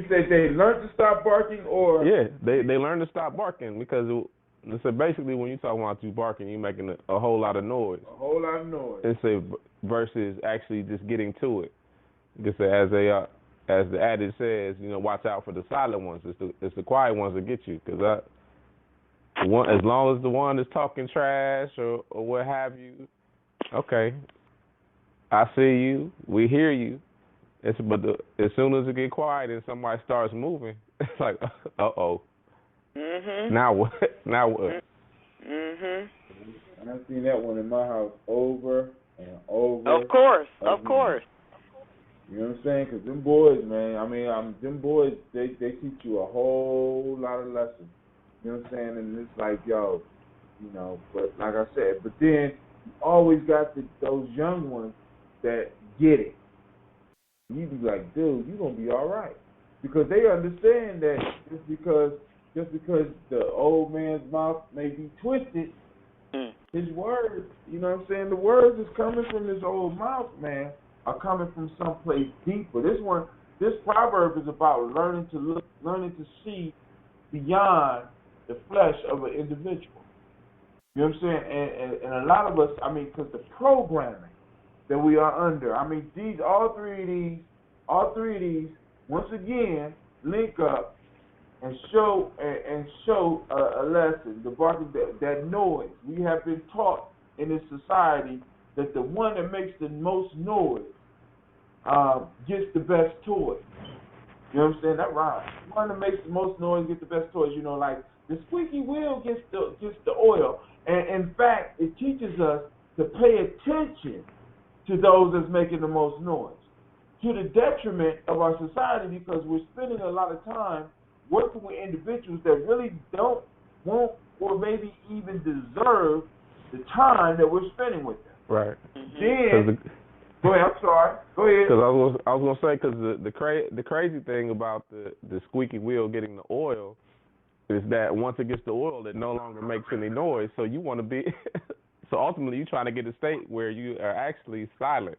said they learned to stop barking, or? Yeah, they learned to stop barking because so basically when you talk about you barking, you're making a whole lot of noise. A whole lot of noise. And so versus actually just getting to it. Just as the adage says, you know, watch out for the silent ones. It's the quiet ones that get you. Because as long as the one is talking trash or what have you, okay, I see you, we hear you. But as soon as it get quiet and somebody starts moving, it's like, uh-oh. Mm-hmm. Now what? Now what? Mm-hmm. And I've seen that one in my house over and over. Of course, again. of course. You know what I'm saying? Because them boys, man, them boys, they teach you a whole lot of lessons. You know what I'm saying? And it's like, yo, but like I said, but then you always got those young ones that get it. You be like, dude, you're going to be all right. Because they understand that just because the old man's mouth may be twisted, his words, you know what I'm saying? The words is coming from his old mouth, man, are coming from someplace deeper. This proverb is about learning to see beyond the flesh of an individual. You know what I'm saying? And a lot of us, because the programming that we are under, all three of these, once again, link up and show a lesson. That noise. We have been taught in this society that the one that makes the most noise gets the best toys. You know what I'm saying? That rhymes. The one that makes the most noise gets the best toys. Like the squeaky wheel gets the oil. And in fact, it teaches us to pay attention to those that's making the most noise, to the detriment of our society, because we're spending a lot of time working with individuals that really won't, or maybe even deserve the time that we're spending with them. Right. Then, go ahead. I'm sorry. Go ahead. Because I was gonna say, because the crazy thing about the squeaky wheel getting the oil is that once it gets the oil, it no longer makes any noise. So you want to be, so ultimately you're trying to get a state where you are actually silent.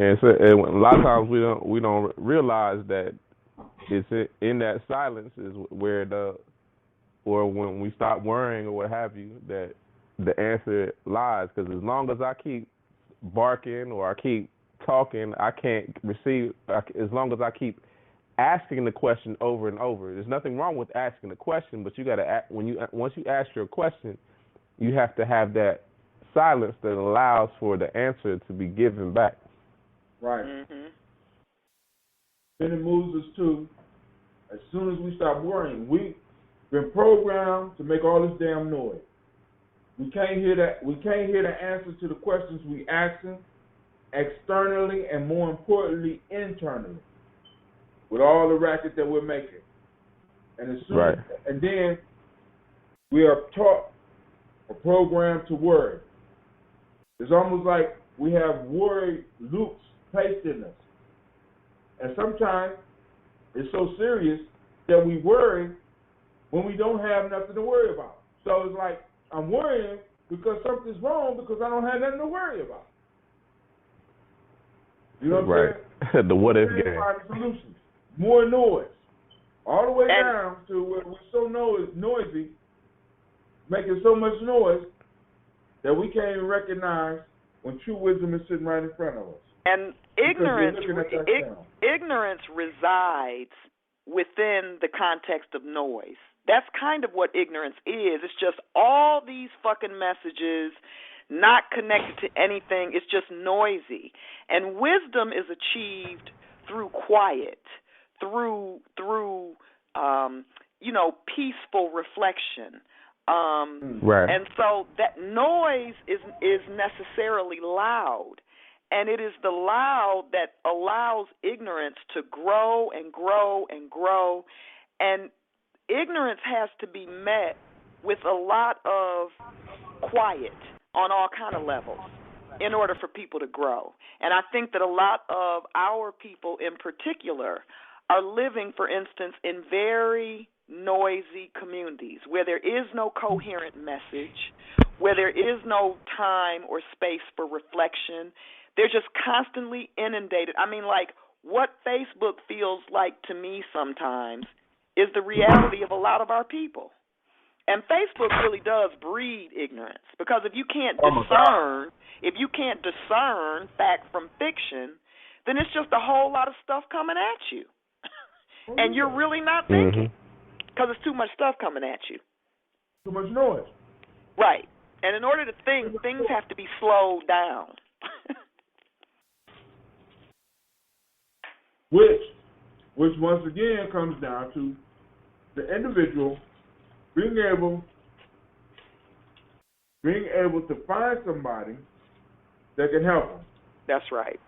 And so, a lot of times we don't realize that it's in that silence is where when we stop worrying or what have you, that the answer lies. Because as long as I keep barking or I keep talking, I can't receive. As long as I keep asking the question over and over, there's nothing wrong with asking the question, but you got to once you ask your question, you have to have that silence that allows for the answer to be given back. Right. Mm-hmm. Then it moves us to, as soon as we stop worrying, we've been programmed to make all this damn noise. We can't hear that. We can't hear the answers to the questions we asking externally, and more importantly, internally, with all the racket that we're making. And as soon right. And then we are taught or programmed to worry. It's almost like we have worry loops placed in us. And sometimes it's so serious that we worry when we don't have nothing to worry about. So it's like I'm worrying because something's wrong because I don't have nothing to worry about. You know what I'm saying? The what if game. Solutions. More noise. All the way down to where we're so noisy, making so much noise that we can't even recognize when true wisdom is sitting right in front of us. And ignorance resides within the context of noise. That's kind of what ignorance is. It's just all these fucking messages not connected to anything. It's just noisy. And wisdom is achieved through quiet, through peaceful reflection. Right. And so that noise is necessarily loud. And it is the loud that allows ignorance to grow and grow and grow. And ignorance has to be met with a lot of quiet on all kind of levels in order for people to grow. And I think that a lot of our people in particular are living, for instance, in very noisy communities where there is no coherent message, where there is no time or space for reflection. They're just constantly inundated. I mean, like, what Facebook feels like to me sometimes is the reality of a lot of our people. And Facebook really does breed ignorance, because if you can't discern fact from fiction, then it's just a whole lot of stuff coming at you. And you're really not thinking, because it's too much stuff coming at you. Too much noise. Right. And in order to think, things have to be slowed down. Which once again comes down to the individual being able to find somebody that can help them. That's right.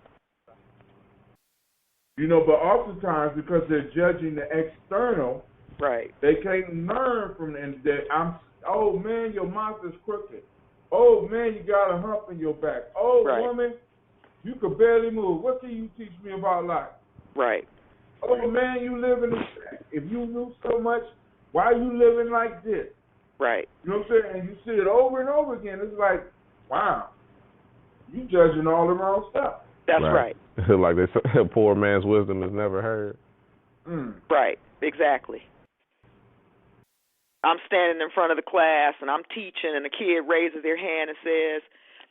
You know, but oftentimes because they're judging the external, right, they can't learn from that. Oh man, your mouth is crooked. Oh man, you got a hump in your back. Oh right. woman, you could barely move. What can you teach me about life? Right. Oh man, you live in if you knew so much, why are you living like this? Right. You know what I'm saying? And you see it over and over again. It's like, wow, you judging all the wrong stuff. That's right. Like they say, a poor man's wisdom is never heard. Right. Exactly. I'm standing in front of the class and I'm teaching, and the kid raises their hand and says,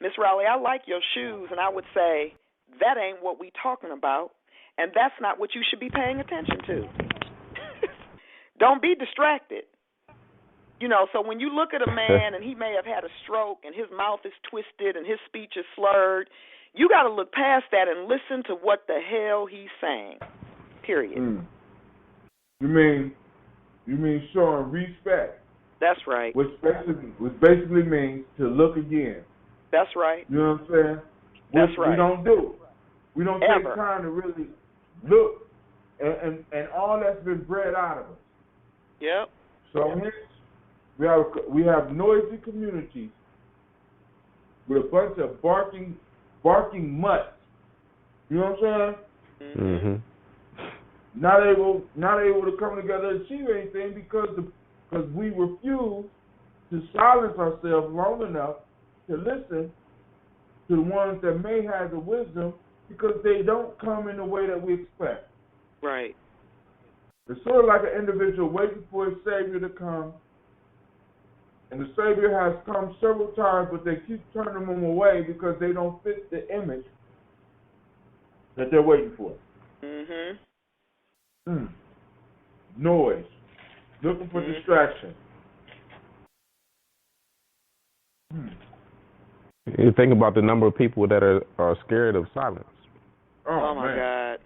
"Miss Rowley, I like your shoes," and I would say, "That ain't what we talking about, and that's not what you should be paying attention to." Don't be distracted. You know, so when you look at a man and he may have had a stroke and his mouth is twisted and his speech is slurred, you got to look past that and listen to what the hell he's saying. Period. You mean showing respect? That's right. Which basically means to look again. That's right. You know what I'm saying? That's right. We don't do. We don't Ever. take time to really look, and all that's been bred out of us. Yep. So hence, we have noisy communities with a bunch of barking mutts. You know what I'm saying? Mm-hmm. Not able to come together and achieve anything because we refuse to silence ourselves long enough to listen to the ones that may have the wisdom, because they don't come in the way that we expect. Right. It's sort of like an individual waiting for his Savior to come, and the Savior has come several times, but they keep turning them away because they don't fit the image that they're waiting for. Noise. Looking for distraction. You think about the number of people that are scared of silence. Oh my God.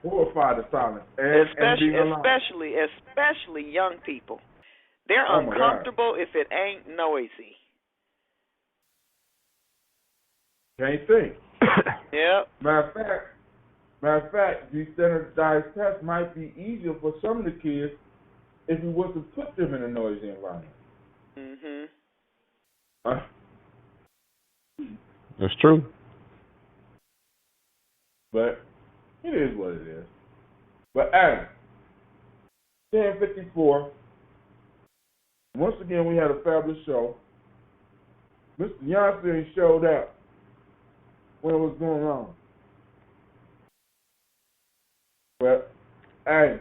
Horrified of silence. Especially young people. They're uncomfortable if it ain't noisy. Can't think. Yep. Matter of fact, these standardized tests might be easier for some of the kids if we was to put them in a noisy environment. It's true. But it is what it is. But hey, 10:54. Once again, we had a fabulous show. Mr. Gye-Nyame showed up when it was going on. But hey,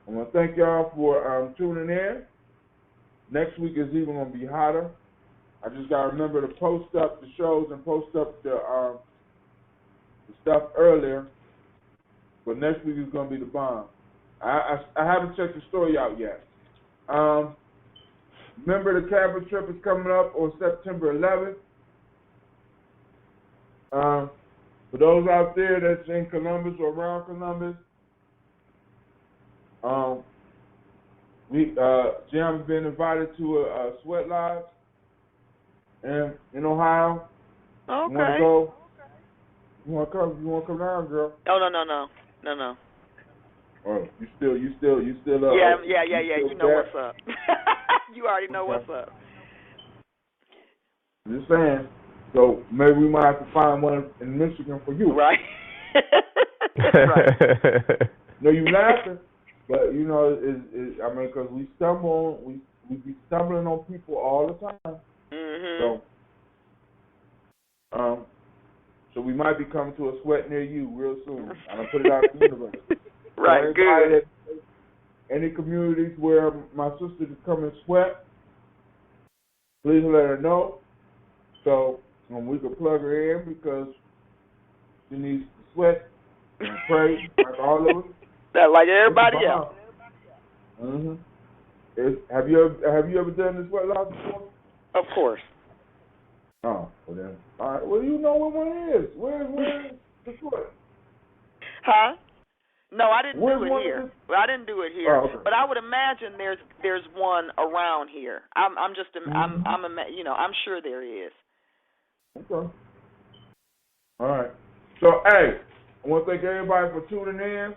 I want to thank y'all for tuning in. Next week is even going to be hotter. I just got to remember to post up the shows and post up the stuff earlier. But next week is going to be the bomb. I haven't checked the story out yet. Remember, the cabin trip is coming up on September 11th. For those out there that's in Columbus or around Columbus, Jim's been invited to a sweat lodge in Ohio. Okay. You want to go? You want to come down, girl? Oh, no. Oh, you still Yeah. You know what's up. You already know what's up. Just saying. So maybe we might have to find one in Michigan for you. Right. Right. No, you laughing, but you know, because we be stumbling on people all the time. So we might be coming to a sweat near you real soon. I'm gonna put it out in the universe. Right. So good. Any communities where my sister can come and sweat, please let her know. So we can plug her in because she needs to sweat and pray like all of us. Like everybody else. Have you ever done this sweat lodge before? Of course. Oh, well then. All right. Well, you know what one is. Where's the sweat? Huh? No, I didn't do it here. Well, I didn't do it here. Oh, okay. But I would imagine there's one around here. I'm sure there is. Okay. All right. So, hey, I want to thank everybody for tuning in.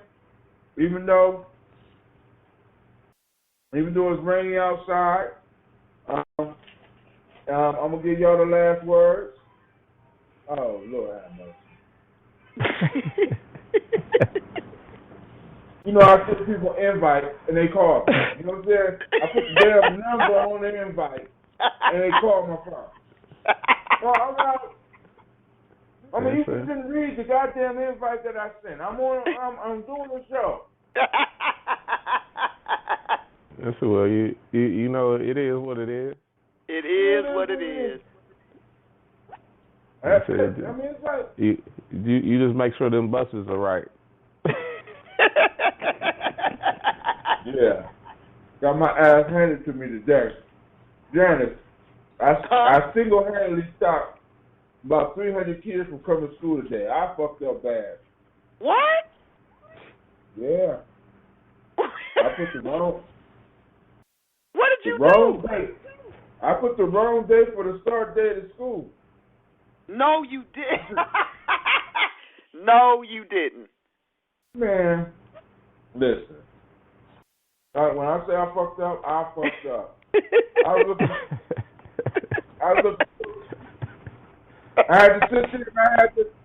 Even though it's raining outside, I'm gonna give y'all the last words. Oh, Lord have mercy. You know, I send people invites and they call me. You know what I'm saying? I put the damn number on the invite and they call my phone. Well, I mean, you didn't read the goddamn invite that I sent. I'm doing the show. Well, you know, it is what it is. It is what it is. I mean, it's like you just make sure them buses are right. Yeah, got my ass handed to me today. Janice, I single-handedly stopped about 300 kids from coming to school today. I fucked up bad. What? Yeah. I put the wrong. What did you wrong do? Date. I put the wrong day for the start date of school. No, you didn't. No, you didn't. Man, listen. When I say I fucked up, I fucked up. I had to sit there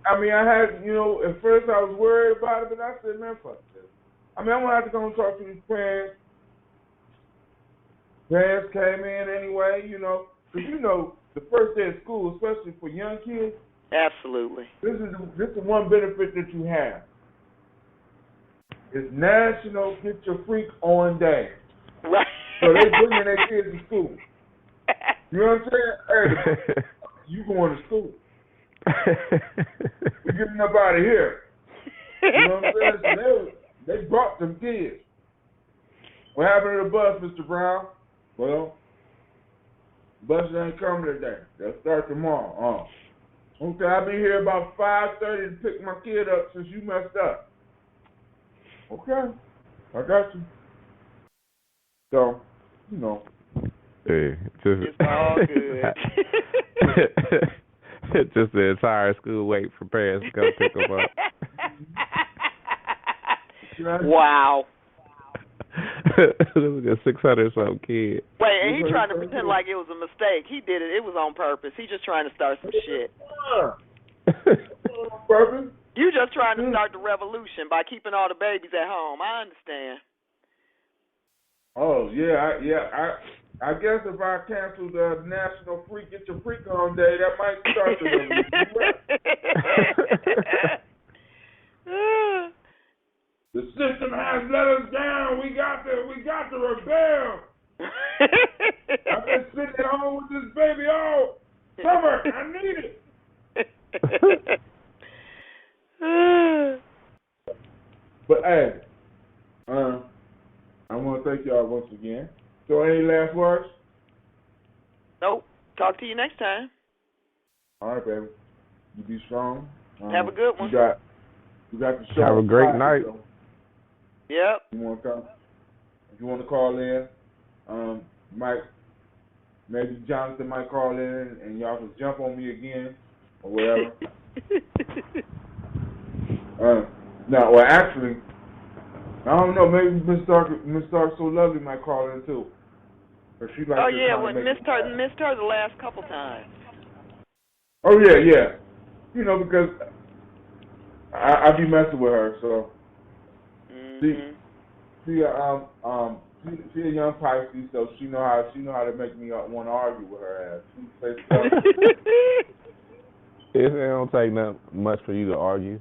and I had, you know, at first I was worried about it, but I said, man, fuck this. I mean, I'm going to have to go and talk to these parents. Parents came in anyway, you know, because, you know, the first day of school, especially for young kids. Absolutely. This is one benefit that you have. It's National Get Your Freak On Day. Right. So they bringing their kids to school. You know what I'm saying? Hey, you going to school. We're getting up out of here. You know what I'm saying? So they brought them kids. What happened to the bus, Mr. Brown? Well, buses ain't coming today. They'll start tomorrow. Okay, I'll be here about 5:30 to pick my kid up since you messed up. Okay, I got you. So, you know. Hey, it's all good. Just the entire school wait for parents to come pick them up. Wow. Look at 600-something kids. Wait, and he trying to pretend like it was a mistake. He did it. It was on purpose. He just trying to start some shit. On purpose? You just trying to start the revolution by keeping all the babies at home. I understand. Oh, yeah. I guess if I cancel the National Freak Get Your Freak On Day, that might start the revolution. The system has let us down. We got to rebel. I've been sitting at home with this baby all summer. I need it. But hey, I want to thank y'all once again. So, any last words? Nope. Talk to you next time. All right, baby. You be strong. Have a good one. You got the show. Have a great night. So yep. You want to come? If you want to call in, Mike, maybe Jonathan might call in, and y'all can jump on me again or whatever. No, well, actually, I don't know. Maybe Miss Stark So Lovely might call in too. She oh yeah, well, missed her the last couple times. Oh yeah. You know, because I be messing with her, so she a young Pisces, so she know how to make me want to argue with her ass. She say stuff. It don't take much for you to argue.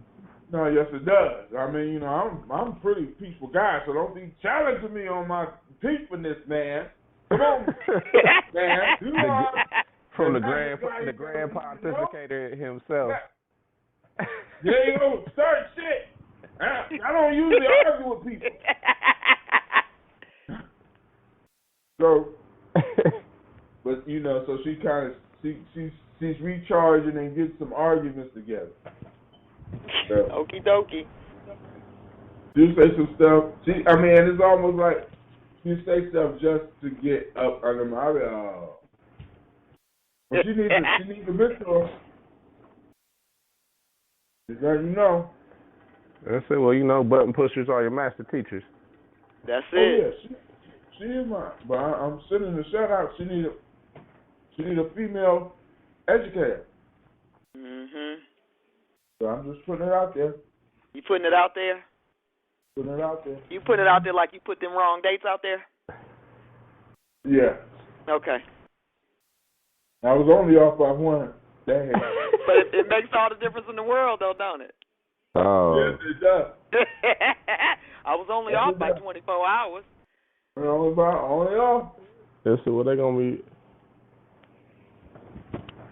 No, yes it does. I mean, you know, I'm a pretty peaceful guy, so don't be challenging me on my peacefulness, man. Come on, man. From the grand pontificator himself. Yeah, you know, start shit. I don't usually argue with people. So, but you know, so she's recharging and getting some arguments together. So, okie dokie. You say some stuff. And it's almost like you say stuff just to get up under my. But she needs a mentor. Just let you know. That's it. Well, button pushers are your master teachers. That's it. Oh yeah, she is mine. But I'm sending a shout out. She need a female educator. Mhm. So I'm just putting it out there. You putting it out there? Putting it out there. You putting it out there like you put them wrong dates out there? Yeah. Okay. I was only off by one. Dang. But it makes all the difference in the world, though, don't it? Oh. Yes, it does. I was only off by 24 hours. Only off. That's what they're gonna be.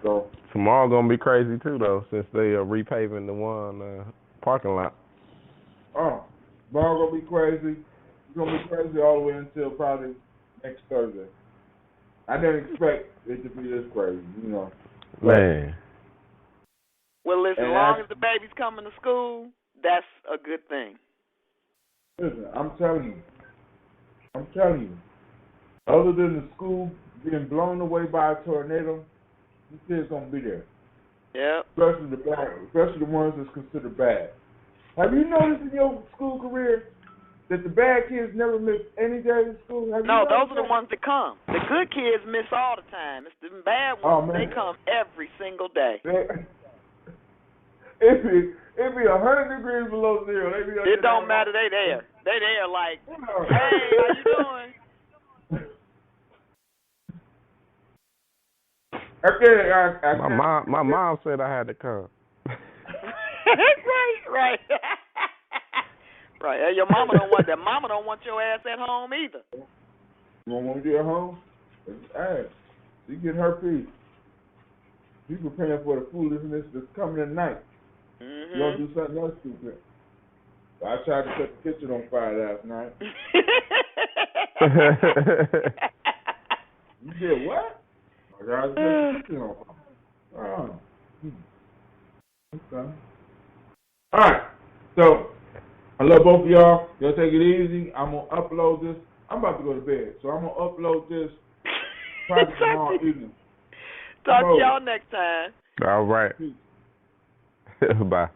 So tomorrow gonna be crazy too, though, since they are repaving the one parking lot. Oh, tomorrow gonna be crazy. It's gonna be crazy all the way until probably next Thursday. I didn't expect it to be this crazy, Man. Well, listen, as long as the baby's coming to school, that's a good thing. Listen, I'm telling you. Other than the school being blown away by a tornado, these kids gonna be there. Yep. Especially the ones that's considered bad. Have you noticed in your school career that the bad kids never miss any day of school? No, those are the ones that come. The good kids miss all the time. It's the bad ones. They come every single day. It be 100 degrees below zero. It don't matter. They there. They there like, hey, how you doing? My mom said I had to come. Right. Right. Hey, your mama don't want that. Mama don't want your ass at home either. You don't want to be at home? Hey, you get her peace. You preparing for the foolishness that's coming at night. Mm-hmm. You don't do something else stupid. I tried to set the kitchen on fire last night. You did what? I tried to set the kitchen on fire. Okay. All right. So, I love both of y'all. Y'all take it easy. I'm going to upload this. I'm about to go to bed, so I'm going to upload this probably tomorrow evening. Talk to y'all next time. All right. Bye.